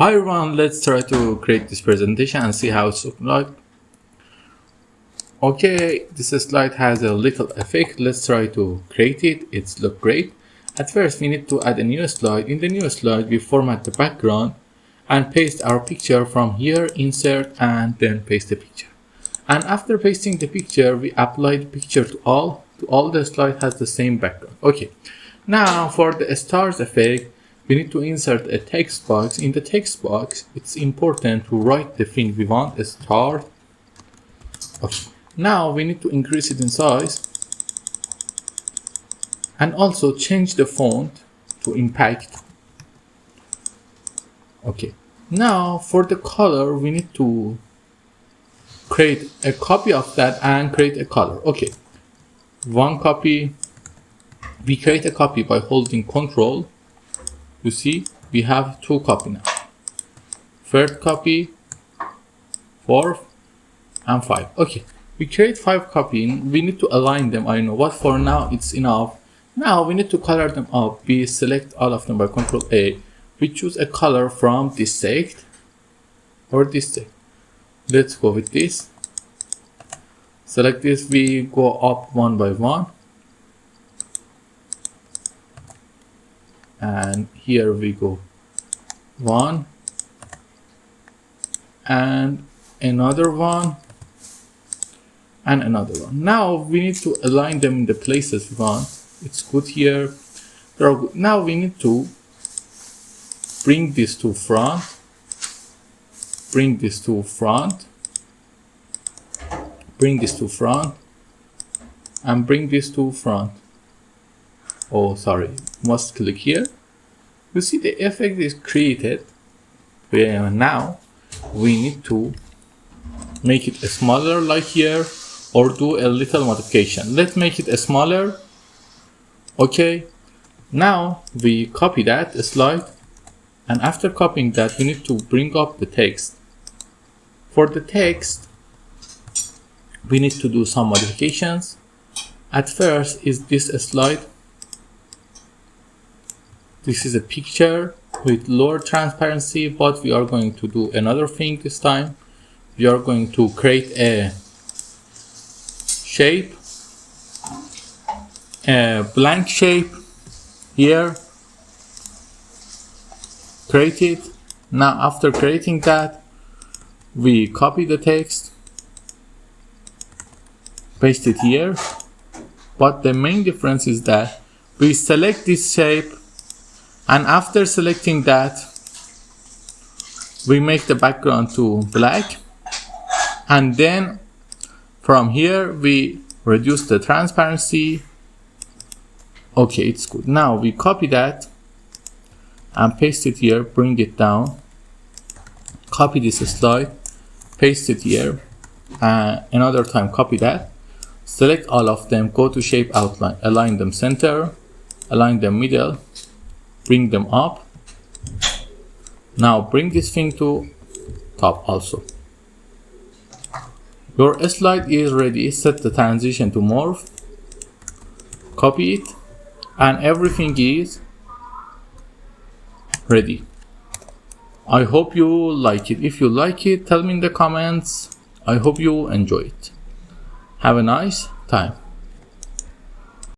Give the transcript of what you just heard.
Hi everyone, let's try to create this presentation and see how it's looking like. Okay, this slide has a little effect. Let's try to create it. It's look great. At first, we need to add a new slide. In the new slide, we format the background and paste our picture from here, insert, and then paste the picture. And after pasting the picture, we apply the picture to all. The slide has the same background. Okay, now for the stars effect, we need to insert a text box. In the text box, it's important to write the thing we want, a star. Okay. Now we need to increase it in size and also change the font to impact. Okay. Now for the color, we need to create a copy of that and create a color. Okay. One copy. We create a copy by holding Control. You see, we have two copies now. Third copy, fourth, and 5. Okay, we create 5 copies. We need to align them. I know, but for now it's enough. Now we need to color them up. We select all of them by Control A. We choose a color from this text or this text. Let's go with this. Select this. We go up one by one. And here we go, one and another one and another one. Now we need to align them in the places we want. It's good here. They're good. Now we need to bring this to front, bring this to front, bring this to front, and bring this to front. Oh, sorry, must click here. You see the effect is created. Now we need to make it smaller like here or do a little modification. Let's make it smaller. Okay, now we copy that slide, and after copying that we need to bring up the text. For the text we need to do some modifications. At first is this slide. This is a picture with lower transparency, but we are going to do another thing this time. We are going to create a shape, a blank shape here. Create it. Now after creating that, we copy the text, paste it here. But the main difference is that we select this shape, and after selecting that, we make the background to black, and then from here we reduce the transparency. Okay, it's good. Now we copy that and paste it here, bring it down, copy this slide, paste it here, and another time copy that, select all of them, go to shape outline, align them center, align them middle, bring them up. Now bring this thing to top also. Your slide is ready. Set the transition to morph, copy it, and everything is ready. I hope you like it. If you like it, tell me in the comments. I hope you enjoy it. Have a nice time.